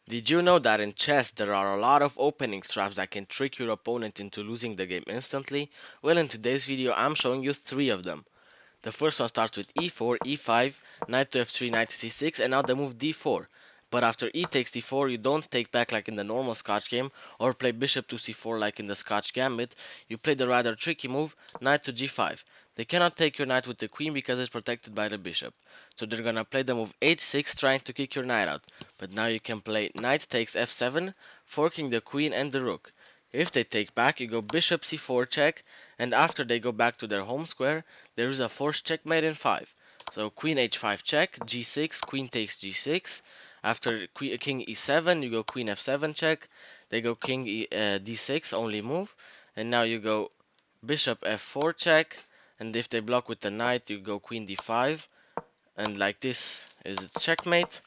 Did you know that in chess there are a lot of opening traps that can trick your opponent into losing the game instantly? Well, in today's video I'm showing you 3 of them. The first one starts with e4, e5, knight to f3, knight to c6, and now the move d4. But after e takes d4, you don't take back like in the normal Scotch game, or play bishop to c4 like in the Scotch gambit. You play the rather tricky move, knight to g5. They cannot take your knight with the queen because it's protected by the bishop. So they're gonna play the move h6 trying to kick your knight out. But now you can play knight takes f7, forking the queen and the rook. If they take back, you go bishop c4 check, and after they go back to their home square, there is a forced checkmate in 5. So queen h5 check, g6, queen takes g6. After king e7, you go queen f7 check. They go king d6, only move. And now you go bishop f4 check. And if they block with the knight, you go queen d5. And like this is its checkmate.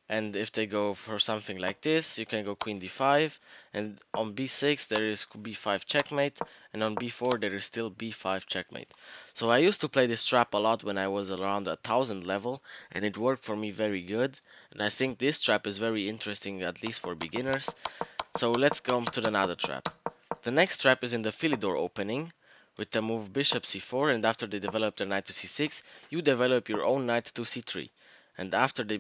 And if they go for something like this, you can go queen d5, and on b6 there is b5 checkmate, and on b4 there is still b5 checkmate. So I used to play this trap a lot when I was around 1000 level, and it worked for me very good, and I think this trap is very interesting, at least for beginners. So let's go to another trap. The next trap is in the Philidor opening, with the move bishop c4, and after they develop their knight to c6, you develop your own knight to c3. And after they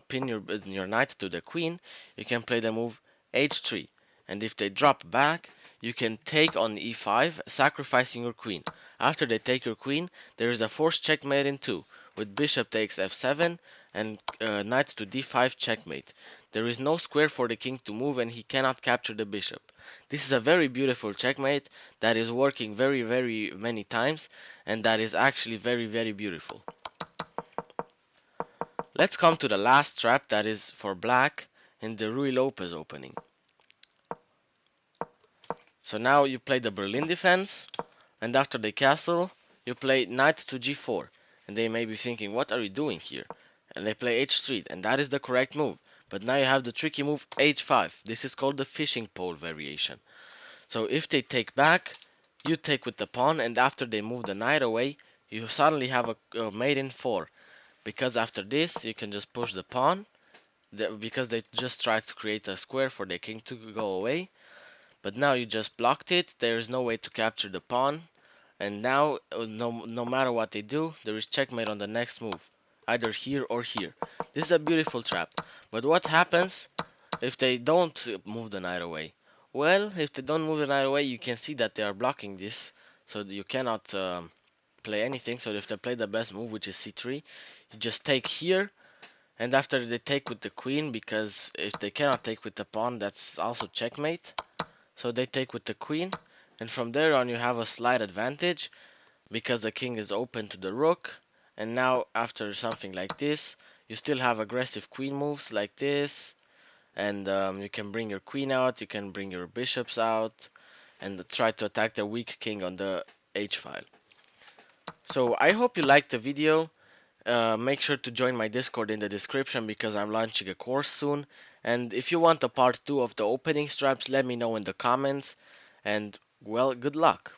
pin your knight to the queen, you can play the move h3. And if they drop back, you can take on e5, sacrificing your queen. After they take your queen, there is a forced checkmate in 2, with bishop takes f7 and knight to d5 checkmate. There is no square for the king to move and he cannot capture the bishop. This is a very beautiful checkmate that is working very many times, and that is actually very beautiful. Let's come to the last trap that is for black in the Ruy Lopez opening. So now you play the Berlin defense, and after the castle, you play knight to g4. And they may be thinking, what are you doing here? And they play h3, and that is the correct move. But now you have the tricky move h5. This is called the fishing pole variation. So if they take back, you take with the pawn, and after they move the knight away, you suddenly have a mate in 4. Because after this, you can just push the pawn, because they just tried to create a square for the king to go away. But now you just blocked it, there is no way to capture the pawn, and now no matter what they do, there is checkmate on the next move, either here or here. This is a beautiful trap. But what happens if they don't move the knight away? Well, if they don't move the knight away, you can see that they are blocking this, so you cannot play anything. So if they play the best move, which is c3, you just take here, and after they take with the queen, because if they cannot take with the pawn, that's also checkmate. So they take with the queen, and from there on you have a slight advantage because the king is open to the rook. And now after something like this, you still have aggressive queen moves like this, and you can bring your queen out, you can bring your bishops out, and try to attack the weak king on the h file. So I hope you liked the video. Make sure to join my Discord in the description because I'm launching a course soon. And if you want a part 2 of the opening straps, let me know in the comments. And well, good luck.